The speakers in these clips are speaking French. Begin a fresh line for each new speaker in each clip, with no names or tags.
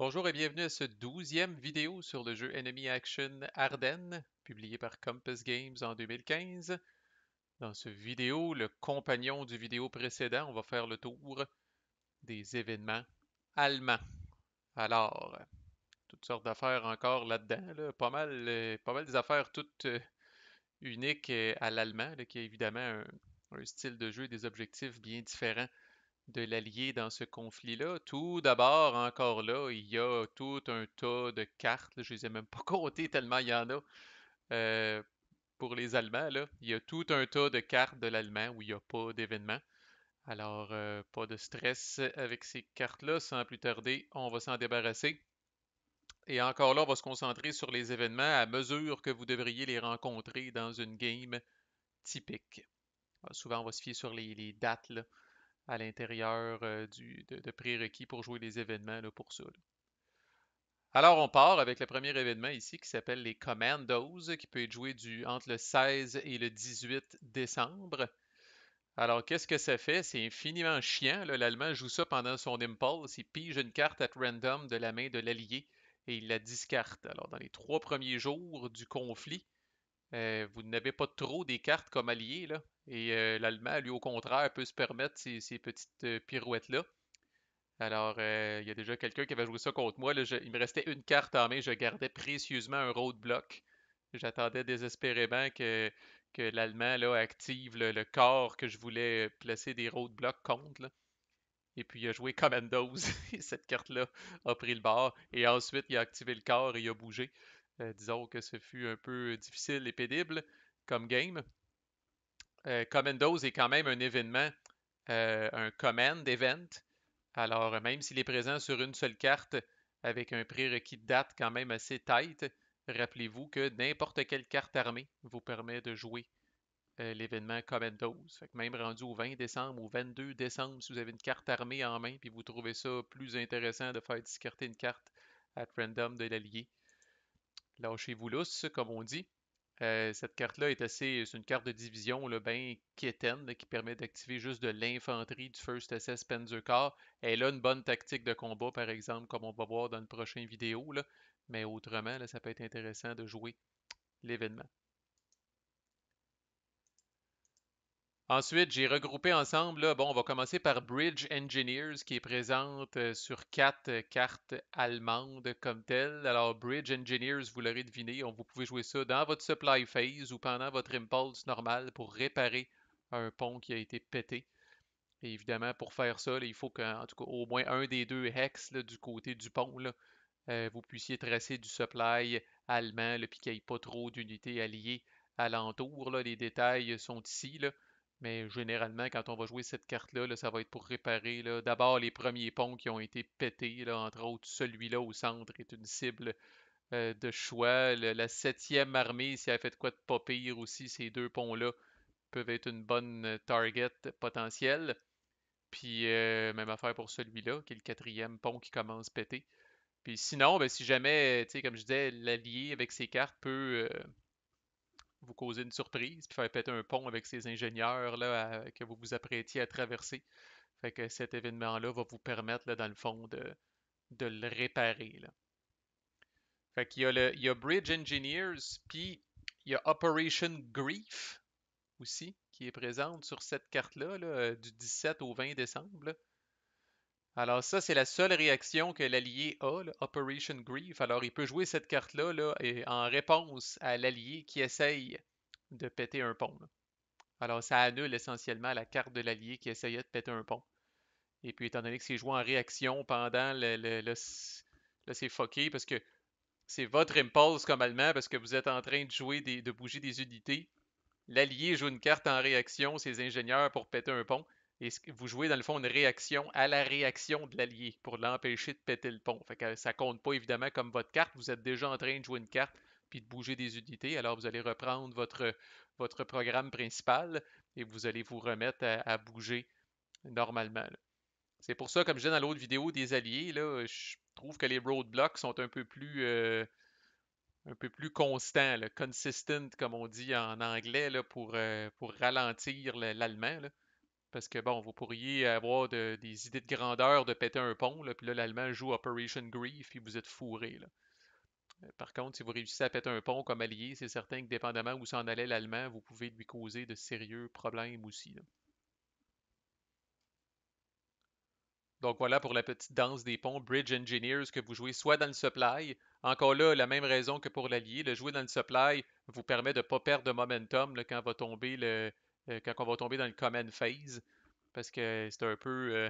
Bonjour et bienvenue à ce 12e vidéo sur le jeu Enemy Action Ardennes, publié par Compass Games en 2015. Dans ce vidéo, le compagnon du vidéo précédent, on va faire le tour des événements allemands. Alors, toutes sortes d'affaires encore là-dedans, là. Pas mal des affaires toutes uniques à l'allemand, là, qui a évidemment un style de jeu et des objectifs bien différents de l'allié dans ce conflit-là. Tout d'abord, encore là, il y a tout un tas de cartes, là, je les ai même pas comptées tellement il y en a euh, pour les Allemands, là. Il y a tout un tas de cartes de l'allemand où il n'y a pas d'événement. Alors, pas de stress avec ces cartes-là. Sans plus tarder, on va s'en débarrasser. Et encore là, on va se concentrer sur les événements à mesure que vous devriez les rencontrer dans une game typique. Alors, souvent, on va se fier sur les dates là, à l'intérieur de prérequis pour jouer les événements là, pour ça, là. Alors, on part avec le premier événement ici qui s'appelle les Commandos, qui peut être joué entre le 16 et le 18 décembre. Alors, qu'est-ce que ça fait? C'est infiniment chiant, là. L'Allemand joue ça pendant son impulse. Il pige une carte at random de la main de l'allié et il la discarte. Alors, dans les 3 premiers jours du conflit, vous n'avez pas trop des cartes comme allié, là. Et l'Allemand, lui, au contraire, peut se permettre ces petites pirouettes-là. Alors, il y a déjà quelqu'un qui avait joué ça contre moi. Là, il me restait une carte en main. Je gardais précieusement un roadblock. J'attendais désespérément que l'Allemand là, active le corps que je voulais placer des roadblocks contre, là. Et puis, il a joué Commandos. Et cette carte-là a pris le bord. Et ensuite, il a activé le corps et il a bougé. Disons que ce fut un peu difficile et pénible comme game. Commandos est quand même un événement, un command event. Alors, même s'il est présent sur une seule carte avec un prérequis de date quand même assez tight, rappelez-vous que n'importe quelle carte armée vous permet de jouer l'événement Commandos. Fait que même rendu au 20 décembre ou 22 décembre, si vous avez une carte armée en main puis vous trouvez ça plus intéressant de faire discarter une carte at random de l'allié, lâchez-vous lousse, comme on dit. Cette carte-là c'est une carte de division là, bien quétaine là, qui permet d'activer juste de l'infanterie du First SS Panzer Corps. Elle a une bonne tactique de combat, par exemple, comme on va voir dans le prochain vidéo, là. Mais autrement, là, ça peut être intéressant de jouer l'événement. Ensuite, j'ai regroupé ensemble, là, bon, on va commencer par Bridge Engineers qui est présente sur 4 cartes allemandes comme telles. Alors, Bridge Engineers, vous l'aurez deviné, vous pouvez jouer ça dans votre supply phase ou pendant votre impulse normal pour réparer un pont qui a été pété. Et évidemment, pour faire ça, là, il faut qu'en tout cas au moins un des deux hex là, du côté du pont, là, vous puissiez tracer du supply allemand, là, puis qu'il n'y ait pas trop d'unités alliées alentour, là. Les détails sont ici, là. Mais généralement, quand on va jouer cette carte-là, là, ça va être pour réparer là, d'abord les premiers ponts qui ont été pétés, là, entre autres celui-là au centre est une cible de choix. La 7e armée, si elle fait de quoi de pas pire aussi, ces deux ponts-là peuvent être une bonne target potentielle. Puis même affaire pour celui-là, qui est le 4e pont qui commence pété. Puis sinon, ben, si jamais, tu sais, comme je disais, l'allié avec ses cartes peut vous causer une surprise, puis faire péter un pont avec ses ingénieurs là, que vous vous apprêtiez à traverser. Fait que cet événement-là va vous permettre, là, dans le fond, de le réparer, là. Fait il y a Bridge Engineers, puis il y a Operation Grief aussi, qui est présente sur cette carte-là, là, du 17 au 20 décembre, là. Alors ça, c'est la seule réaction que l'allié a, là, Operation Grief. Alors il peut jouer cette carte-là là, et en réponse à l'allié qui essaye de péter un pont, là. Alors ça annule essentiellement la carte de l'allié qui essayait de péter un pont. Et puis étant donné que c'est joué en réaction pendant là, c'est fucké parce que c'est votre impulse comme allemand parce que vous êtes en train de jouer de bouger des unités. L'allié joue une carte en réaction, ses ingénieurs, pour péter un pont. Et vous jouez dans le fond une réaction à la réaction de l'allié pour l'empêcher de péter le pont. Fait que ça compte pas évidemment comme votre carte. Vous êtes déjà en train de jouer une carte puis de bouger des unités. Alors vous allez reprendre votre programme principal et vous allez vous remettre à bouger normalement, là. C'est pour ça, comme je disais dans l'autre vidéo des alliés, là, je trouve que les roadblocks sont un peu plus constant, là, consistent, comme on dit en anglais, là, pour ralentir l'allemand, là. Parce que bon, vous pourriez avoir des idées de grandeur de péter un pont, là, puis là, l'Allemand joue Operation Grief, puis vous êtes fourré, là. Par contre, si vous réussissez à péter un pont comme allié, c'est certain que dépendamment où s'en allait l'Allemand, vous pouvez lui causer de sérieux problèmes aussi, là. Donc voilà pour la petite danse des ponts Bridge Engineers que vous jouez soit dans le supply. Encore là, la même raison que pour l'allié. Le jouer dans le supply vous permet de ne pas perdre de momentum là, quand on va tomber dans le command phase. Parce que c'est un peu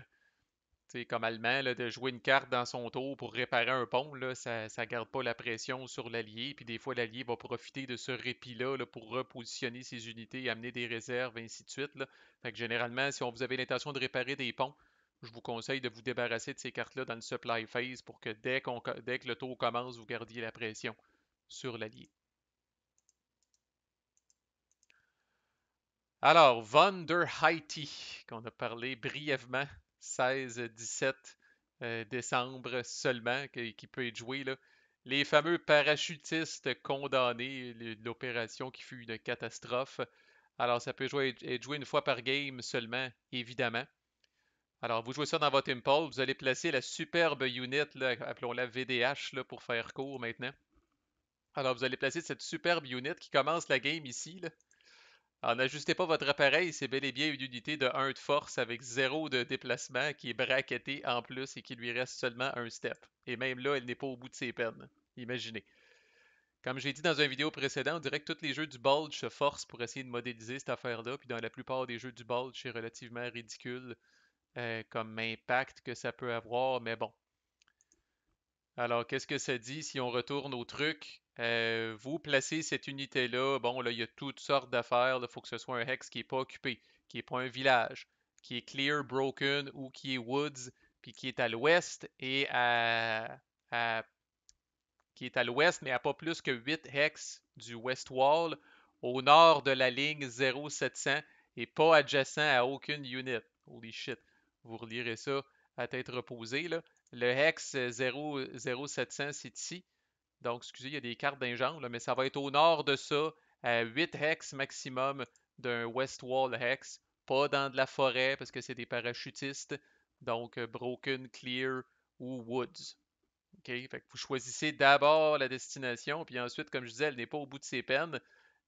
comme allemand, là, de jouer une carte dans son tour pour réparer un pont, là, ça ne garde pas la pression sur l'allié. Puis des fois, l'allié va profiter de ce répit-là là, pour repositionner ses unités, amener des réserves, ainsi de suite, là. Fait que généralement, si vous avez l'intention de réparer des ponts, je vous conseille de vous débarrasser de ces cartes-là dans le supply phase pour que dès que le tour commence, vous gardiez la pression sur l'allié. Alors, Von der Heidi, qu'on a parlé brièvement, 16-17 décembre seulement, qui peut être joué, là. Les fameux parachutistes condamnés, l'opération qui fut une catastrophe. Alors, ça peut être joué une fois par game seulement, évidemment. Alors, vous jouez ça dans votre Impulse, vous allez placer la superbe unit, là, appelons-la VDH là, pour faire court maintenant. Alors, vous allez placer cette superbe unit qui commence la game ici, là. Alors, n'ajustez pas votre appareil, c'est bel et bien une unité de 1 de force avec 0 de déplacement qui est braquettée en plus et qui lui reste seulement un step. Et même là, elle n'est pas au bout de ses peines. Imaginez. Comme j'ai dit dans une vidéo précédente, on dirait que tous les jeux du Bulge se forcent pour essayer de modéliser cette affaire-là. Puis dans la plupart des jeux du Bulge, c'est relativement ridicule comme impact que ça peut avoir. Mais bon, alors, qu'est-ce que ça dit si on retourne au truc? Vous placez cette unité-là. Bon, là, il y a toutes sortes d'affaires. Il faut que ce soit un hex qui n'est pas occupé, qui n'est pas un village, qui est clear, broken ou qui est woods, puis qui est à l'ouest et à- qui est à l'ouest, mais à pas plus que 8 hex du West Wall, au nord de la ligne 0700 et pas adjacent à aucune unit. Holy shit. Vous relirez ça à tête reposée, là. Le hex 0700, c'est ici. Donc, excusez, il y a des cartes d'un mais ça va être au nord de ça, à 8 hex maximum d'un West Wall hex. Pas dans de la forêt, parce que c'est des parachutistes. Donc, Broken, Clear ou Woods. OK? Fait que vous choisissez d'abord la destination, puis ensuite, comme je disais, elle n'est pas au bout de ses peines.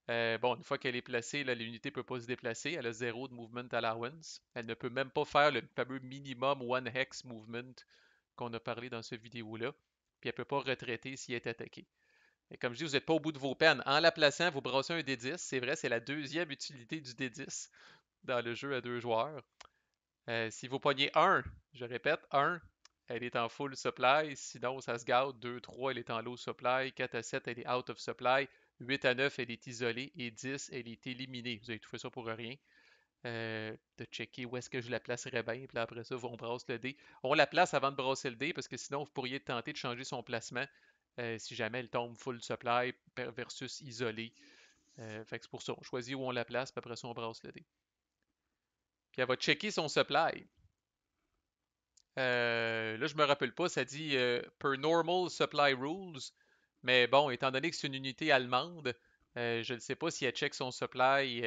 Bon, une fois qu'elle est placée, l'unité ne peut pas se déplacer. Elle a 0 de movement allowance. Elle ne peut même pas faire le fameux minimum one hex movement qu'on a parlé dans cette vidéo-là. Puis elle ne peut pas retraiter si elle est attaquée. Et comme je dis, vous n'êtes pas au bout de vos peines. En la plaçant, vous brassez un D10. C'est vrai, c'est la deuxième utilité du D10 dans le jeu à 2 joueurs. Si vous pognez 1, je répète, 1, elle est en full supply. Sinon, ça se garde. 2, 3, elle est en low supply. 4 à 7, elle est out of supply. 8 à 9, elle est isolée. Et 10, elle est éliminée. Vous avez tout fait ça pour rien. De checker où est-ce que je la placerais bien. Puis après ça, on brasse le dé. On la place avant de brasser le dé parce que sinon, vous pourriez tenter de changer son placement si jamais elle tombe full supply versus isolée. Fait que c'est pour ça. On choisit où on la place, puis après ça, on brasse le dé. Puis elle va checker son supply. Là, je me rappelle pas, ça dit per normal supply rules. Mais bon, étant donné que c'est une unité allemande, je ne sais pas si elle check son supply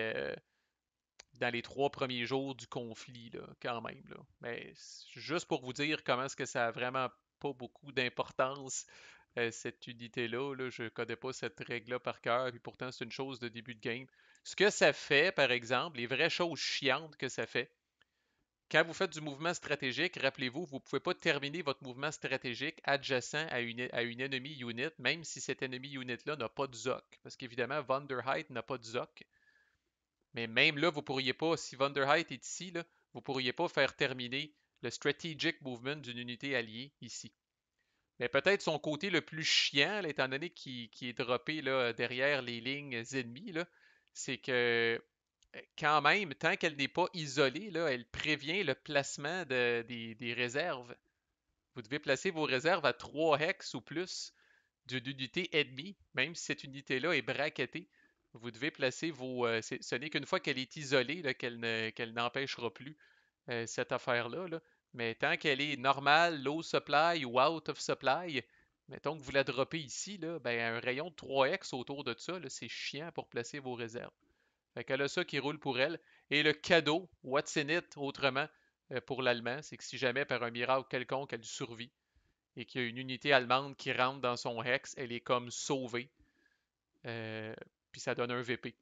dans les 3 premiers jours du conflit, là, quand même. Là. Mais juste pour vous dire comment est-ce que ça a vraiment pas beaucoup d'importance, cette unité-là. Là, je ne connais pas cette règle-là par cœur, et pourtant c'est une chose de début de game. Ce que ça fait, par exemple, les vraies choses chiantes que ça fait, quand vous faites du mouvement stratégique, rappelez-vous, vous ne pouvez pas terminer votre mouvement stratégique adjacent à une enemy unit, même si cette enemy unit-là n'a pas de ZOC. Parce qu'évidemment, Von der Height n'a pas de ZOC. Mais même là, vous ne pourriez pas, si Von der Height est ici, là, vous ne pourriez pas faire terminer le strategic movement d'une unité alliée ici. Mais peut-être son côté le plus chiant, là, étant donné qu'il est droppé là, derrière les lignes ennemies, là, c'est que quand même, tant qu'elle n'est pas isolée, là, elle prévient le placement des réserves. Vous devez placer vos réserves à 3 hex ou plus d'une unité ennemie, même si cette unité-là est braquettée. Vous devez placer ce n'est qu'une fois qu'elle est isolée qu'elle n'empêchera plus cette affaire-là. Là. Mais tant qu'elle est normale, low supply ou out of supply, mettons que vous la droppez ici, là, ben, un rayon de 3x autour de ça, c'est chiant pour placer vos réserves. Fait qu'elle a ça qui roule pour elle. Et le cadeau, what's in it, autrement, pour l'Allemand, c'est que si jamais par un miracle quelconque elle survit et qu'il y a une unité allemande qui rentre dans son hex, elle est comme sauvée. Euh, Puis ça donne un VP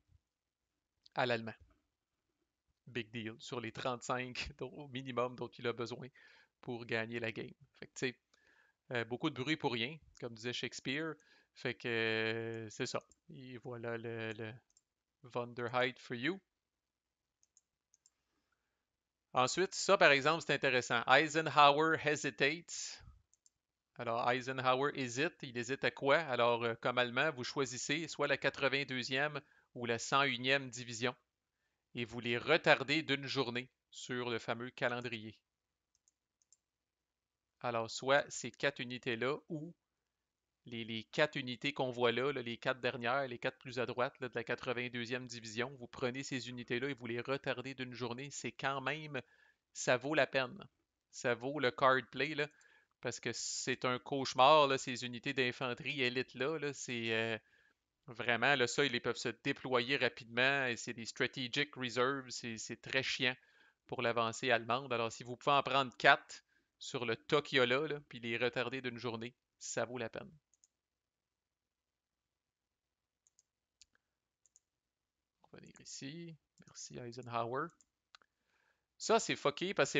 à l'Allemand. Big deal sur les 35 au minimum dont il a besoin pour gagner la game. Fait que, tu sais, beaucoup de bruit pour rien, comme disait Shakespeare. Fait que c'est ça. Et voilà le Wunderheit for you. Ensuite, ça par exemple, c'est intéressant. Eisenhower hesitates. Alors, Eisenhower hésite. Il hésite à quoi? Alors, comme allemand, vous choisissez soit la 82e ou la 101e division et vous les retardez d'une journée sur le fameux calendrier. Alors, soit ces quatre unités-là ou les quatre unités qu'on voit là, les quatre dernières, les quatre plus à droite là, de la 82e division, vous prenez ces unités-là et vous les retardez d'une journée. C'est quand même, ça vaut la peine. Ça vaut le card play, là, parce que c'est un cauchemar, là, ces unités d'infanterie élite-là. Là, c'est vraiment, là, ça, ils peuvent se déployer rapidement et c'est des strategic reserves. C'est très chiant pour l'avancée allemande. Alors, si vous pouvez en prendre quatre sur le tas qu'il y a là, puis les retarder d'une journée, ça vaut la peine. On va venir ici. Merci Eisenhower. Ça, c'est fucké parce que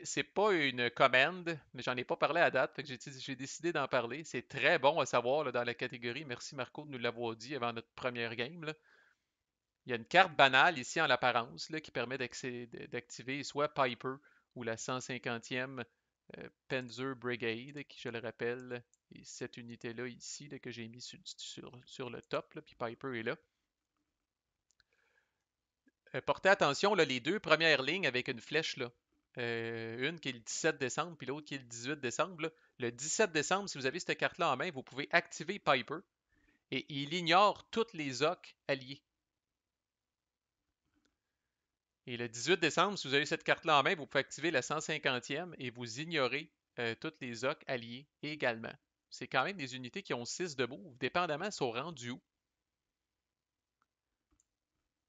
c'est pas une commande, mais j'en ai pas parlé à date, fait que j'ai décidé d'en parler. C'est très bon à savoir là, dans la catégorie. Merci Marco de nous l'avoir dit avant notre première game. Là. Il y a une carte banale ici en l'apparence là, qui permet d'activer soit Piper ou la 150e Panzer Brigade, qui, je le rappelle, est cette unité-là ici là, que j'ai mis sur le top, là, puis Piper est là. Portez attention, là, les deux premières lignes avec une flèche, là. Une qui est le 17 décembre, puis l'autre qui est le 18 décembre. Là. Le 17 décembre, si vous avez cette carte-là en main, vous pouvez activer Piper et il ignore toutes les OC alliées. Et le 18 décembre, si vous avez cette carte-là en main, vous pouvez activer la 150e et vous ignorez toutes les OC alliées également. C'est quand même des unités qui ont 6 de move, dépendamment sont rendus où.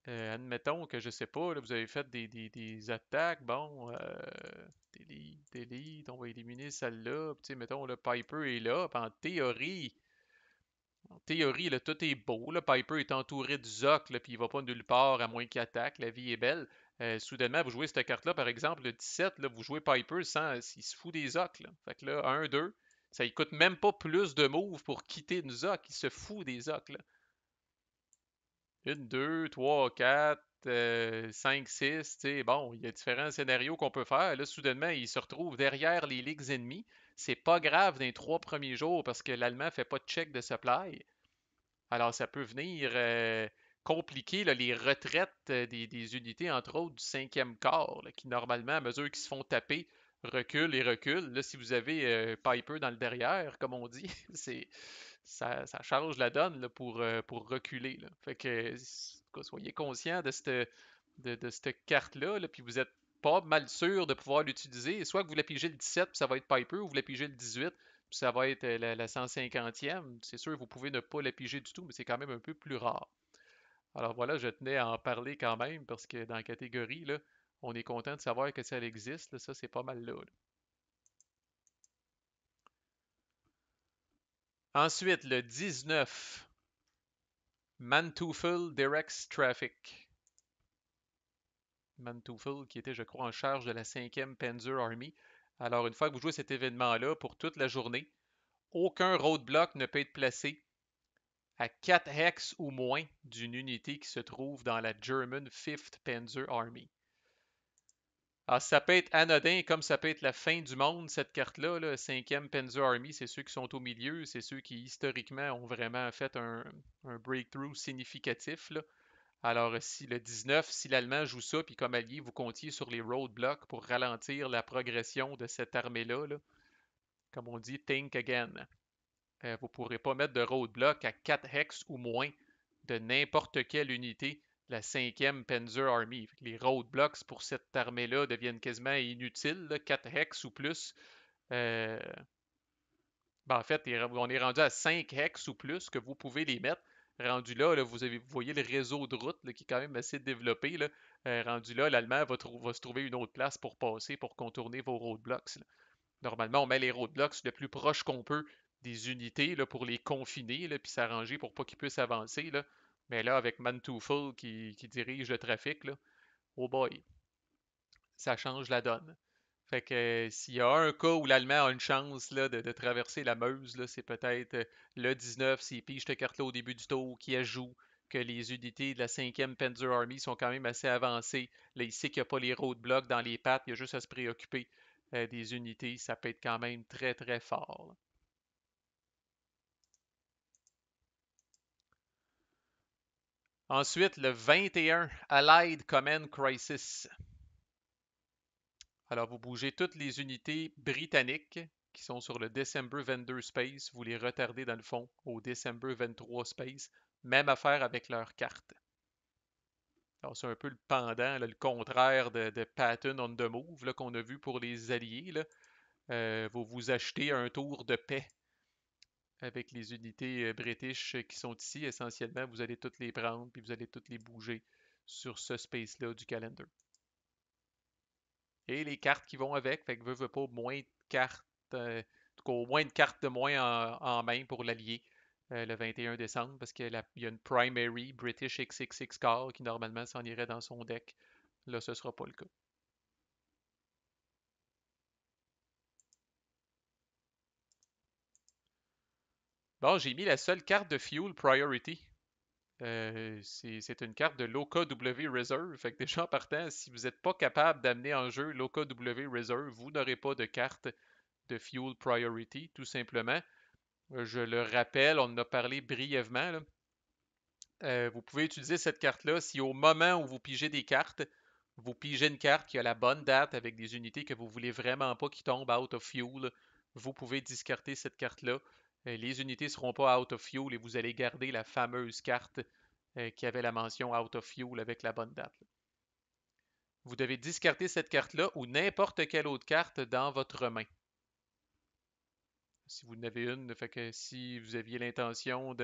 Admettons que je sais pas, là, vous avez fait des attaques, bon, delete, on va éliminer celle-là. Tu sais, mettons, le Piper est là. En théorie, là, tout est beau. Là. Piper est entouré de Zoc, puis il va pas nulle part à moins qu'il attaque. La vie est belle. Soudainement, vous jouez cette carte-là, par exemple, le 17, là, vous jouez Piper sans. Il se fout des Zoc. Là. Fait que là, 1, 2, ça ne coûte même pas plus de move pour quitter une Zoc. Il se fout des Zoc. Là. 1, 2, 3, 4, 5, 6, tu sais, bon, il y a différents scénarios qu'on peut faire. Là, soudainement, il se retrouve derrière les ligues ennemies. C'est pas grave dans les 3 premiers jours parce que l'Allemand fait pas de check de supply. Alors, ça peut venir compliquer là, les retraites des unités, entre autres du 5e corps, là, qui normalement, à mesure qu'ils se font taper, reculent et reculent. Là, si vous avez Piper dans le derrière, comme on dit, c'est ça change la donne là, pour reculer. Là. Fait que soyez conscient de cette carte-là, là, puis vous êtes pas mal sûr de pouvoir l'utiliser. Soit que vous la pigez le 17, puis ça va être Piper, ou vous la pigez le 18, puis ça va être la 150e. C'est sûr, vous pouvez ne pas la piger du tout, mais c'est quand même un peu plus rare. Alors voilà, je tenais à en parler quand même, parce que dans la catégorie, là, on est content de savoir que ça existe. Là, ça, c'est pas mal là. Là. Ensuite, le 19, Manteuffel directs traffic. Manteuffel, qui était, je crois, en charge de la 5e Panzer Army. Alors, une fois que vous jouez cet événement-là, pour toute la journée, aucun roadblock ne peut être placé à 4 hex ou moins d'une unité qui se trouve dans la German 5th Panzer Army. Alors, ça peut être anodin comme ça peut être la fin du monde, cette carte-là. Là, 5e Panzer Army, c'est ceux qui sont au milieu, c'est ceux qui historiquement ont vraiment fait un breakthrough significatif. Là. Alors, si le 19, si l'Allemand joue ça, puis comme allié, vous comptiez sur les roadblocks pour ralentir la progression de cette armée-là, là, comme on dit, think again. Vous ne pourrez pas mettre de roadblock à 4 hex ou moins de n'importe quelle unité de la 5e Panzer Army. Les roadblocks pour cette armée-là deviennent quasiment inutiles, là, 4 hex ou plus. Euh, en fait, on est rendu à 5 hex ou plus que vous pouvez les mettre. Rendu là, là vous voyez le réseau de route là, qui est quand même assez développé. Là. rendu là, l'Allemand va se trouver une autre place pour passer, pour contourner vos roadblocks, là. Normalement, on met les roadblocks le plus proche qu'on peut des unités là, pour les confiner, là, puis s'arranger pour pas qu'ils puissent avancer, là. Mais là, avec Manteuffel qui dirige le trafic, là, oh boy, ça change la donne. Fait que s'il y a un cas où l'Allemand a une chance là, de traverser la Meuse, là, c'est peut-être le 19, s'il pige cette carte-là au début du tour, qui ajoute que les unités de la 5e Panzer Army sont quand même assez avancées. Là, il sait qu'il n'y a pas les roadblocks dans les pattes, il y a juste à se préoccuper des unités. Ça peut être quand même très très fort, là. Ensuite, le 21, Allied Command Crisis. Alors, vous bougez toutes les unités britanniques qui sont sur le December 22 Space, vous les retardez dans le fond au December 23 Space. Même affaire avec leur carte. Alors, c'est un peu le pendant, là, le contraire de Pattern on the Move là, qu'on a vu pour les Alliés, là. Vous vous achetez un tour de paix avec les unités british qui sont ici. Essentiellement, vous allez toutes les prendre puis vous allez toutes les bouger sur ce space-là du calendar. Et les cartes qui vont avec, fait que veut pas moins de cartes, en tout cas, au moins une carte de moins en main pour l'allié le 21 décembre, parce qu'il y a une primary British XXX car qui normalement s'en irait dans son deck. Là, ce sera pas le cas. Bon, j'ai mis la seule carte de Fuel Priority. C'est une carte de l'OKW Reserve. Fait que déjà en partant, si vous n'êtes pas capable d'amener en jeu l'OKW Reserve, vous n'aurez pas de carte de Fuel Priority, tout simplement. Je le rappelle, on en a parlé brièvement, là. Vous pouvez utiliser cette carte-là si au moment où vous pigez des cartes, vous pigez une carte qui a la bonne date avec des unités que vous voulez vraiment pas qui tombent out of fuel. Vous pouvez discarter cette carte-là. Les unités ne seront pas out of fuel et vous allez garder la fameuse carte qui avait la mention out of fuel avec la bonne date, là. Vous devez discarter cette carte-là ou n'importe quelle autre carte dans votre main. Si vous en avez une, fait que si vous aviez l'intention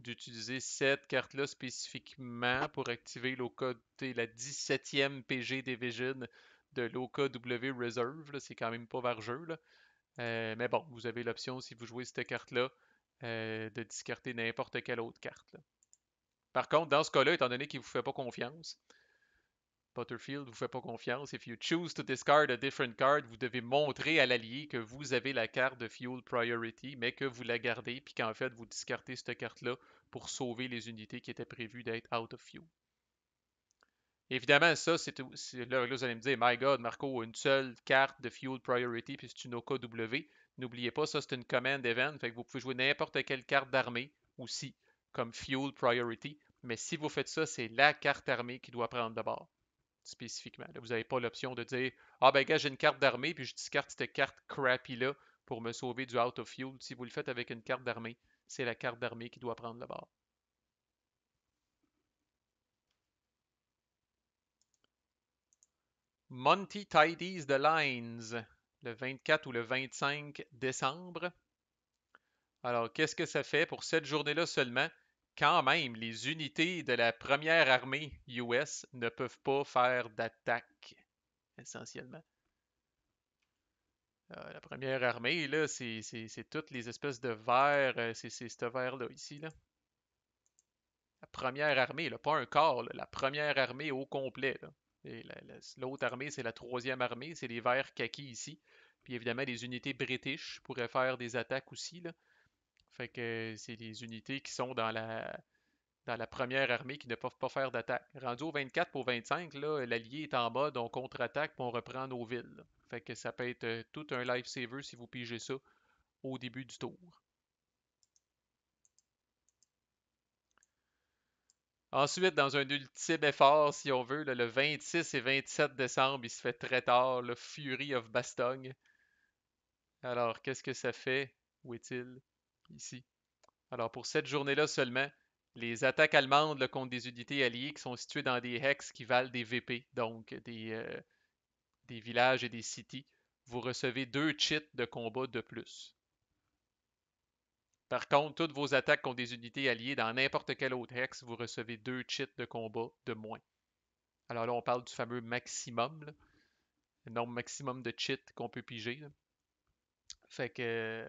d'utiliser cette carte-là spécifiquement pour activer la 17e PG Division de l'OKW Reserve, c'est quand même pas vargeux, là. Mais bon, vous avez l'option, si vous jouez cette carte-là, de discarter n'importe quelle autre carte, là. Par contre, dans ce cas-là, étant donné qu'il ne vous fait pas confiance, Butterfield vous fait pas confiance. If you choose to discard a different card, vous devez montrer à l'allié que vous avez la carte de Fuel Priority, mais que vous la gardez, puis qu'en fait, vous discartez cette carte-là pour sauver les unités qui étaient prévues d'être out of fuel. Évidemment, ça, là, vous allez me dire, My God, Marco, une seule carte de Fuel Priority, puis c'est une OKW. N'oubliez pas, ça, c'est une command event, fait que vous pouvez jouer n'importe quelle carte d'armée aussi, comme Fuel Priority. Mais si vous faites ça, c'est la carte armée qui doit prendre de bord spécifiquement. Là, vous n'avez pas l'option de dire ah ben gars, j'ai une carte d'armée, puis je discarte cette carte crappy-là pour me sauver du out of fuel. Si vous le faites avec une carte d'armée, c'est la carte d'armée qui doit prendre le bord. Monty Tidies the Lines, le 24 ou le 25 décembre. Alors, qu'est-ce que ça fait pour cette journée-là seulement? Quand même, les unités de la première armée US ne peuvent pas faire d'attaque, essentiellement. La première armée, là, c'est toutes les espèces de vers. C'est ce vers-là, ici, là. La première armée, là, pas un corps, là, la première armée au complet, là. Et l'autre armée, c'est la troisième armée, c'est les vers kaki ici. Puis évidemment, les unités british pourraient faire des attaques aussi, là. Fait que c'est des unités qui sont dans la première armée qui ne peuvent pas faire d'attaque. Rendu au 24 pour 25, là, l'allié est en mode, on contre-attaque puis on reprend nos villes, là. Fait que ça peut être tout un lifesaver si vous pigez ça au début du tour. Ensuite, dans un ultime effort, si on veut, là, le 26 et 27 décembre, il se fait très tard, le Fury of Bastogne. Alors, qu'est-ce que ça fait? Où est-il? Ici. Alors, pour cette journée-là seulement, les attaques allemandes là, contre des unités alliées qui sont situées dans des hex qui valent des VP, donc des villages et des cities, vous recevez 2 cheats de combat de plus. Par contre, toutes vos attaques contre des unités alliées dans n'importe quel autre hex, vous recevez 2 cheats de combat de moins. Alors là, on parle du fameux maximum, là, le nombre maximum de cheats qu'on peut piger, là. Fait que,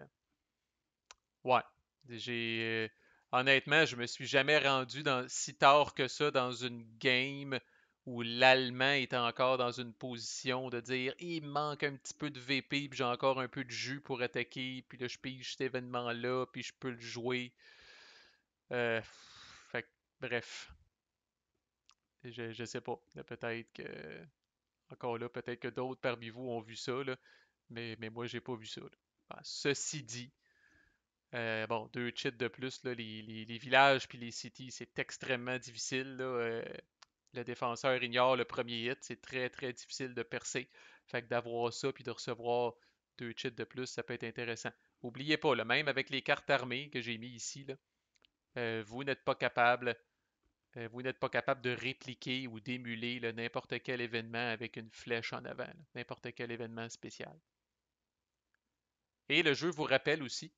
ouais, j'ai honnêtement, je me suis jamais rendu si tard que ça dans une game où l'Allemand est encore dans une position de dire il me manque un petit peu de VP, puis j'ai encore un peu de jus pour attaquer, puis là je pige cet événement-là, puis je peux le jouer. Euh, fait que, bref, je sais pas. Peut-être que encore là, peut-être que d'autres parmi vous ont vu ça, là, mais moi j'ai pas vu ça, là. Ceci dit, bon, 2 cheats de plus, là, les villages puis les cities, c'est extrêmement difficile, là. Le défenseur ignore le premier hit, c'est très très difficile de percer. Fait que d'avoir ça puis de recevoir 2 cheats de plus, ça peut être intéressant. Oubliez pas, là, même avec les cartes armées que j'ai mis ici, là, vous n'êtes pas capable, vous n'êtes pas capable de répliquer ou d'émuler n'importe quel événement avec une flèche en avant, n'importe quel événement spécial. Et le jeu vous rappelle aussi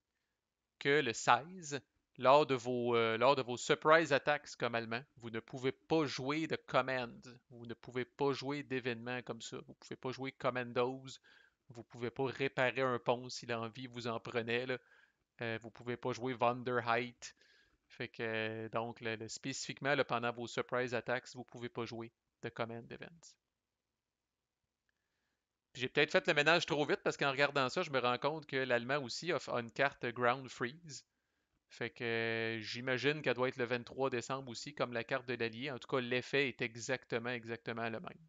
que le 16, lors de vos surprise attacks comme allemand, vous ne pouvez pas jouer de commands. Vous ne pouvez pas jouer d'événements comme ça. Vous ne pouvez pas jouer commandos. Vous ne pouvez pas réparer un pont si l'envie vous en prenait, là. Vous ne pouvez pas jouer Height. Fait que, donc, spécifiquement, là, pendant vos surprise attacks, vous ne pouvez pas jouer de command events. J'ai peut-être fait le ménage trop vite parce qu'en regardant ça, je me rends compte que l'allemand aussi a une carte Ground Freeze. Fait que j'imagine qu'elle doit être le 23 décembre aussi, comme la carte de l'Allié. En tout cas, l'effet est exactement le même.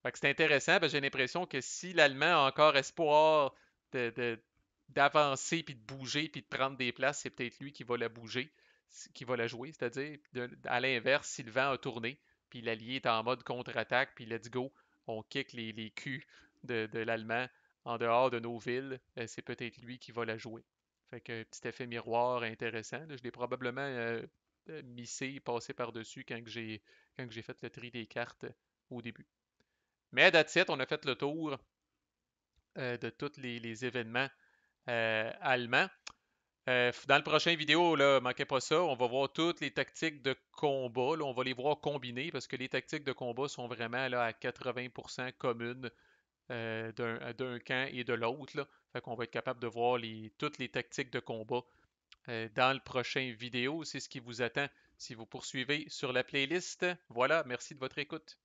Fait que c'est intéressant, parce que j'ai l'impression que si l'Allemand a encore espoir de- d'avancer, puis de bouger, puis de prendre des places, c'est peut-être lui qui va la bouger, qui va la jouer. C'est-à-dire, à l'inverse, si le vent a tourné, puis l'Allié est en mode contre-attaque, puis let's go, on kick les culs de l'Allemand en dehors de nos villes, c'est peut-être lui qui va la jouer. Fait que petit effet miroir intéressant, là. Je l'ai probablement missé, passé par-dessus quand que j'ai fait le tri des cartes au début. Mais that's it, on a fait le tour de tous les événements allemands. Dans le prochain vidéo, là, manquez pas ça, on va voir toutes les tactiques de combat. Là, on va les voir combinées parce que les tactiques de combat sont vraiment là, à 80% communes d'un camp et de l'autre, là. Fait qu'on va être capable de voir toutes les tactiques de combat dans le prochain vidéo. C'est ce qui vous attend si vous poursuivez sur la playlist. Voilà, merci de votre écoute.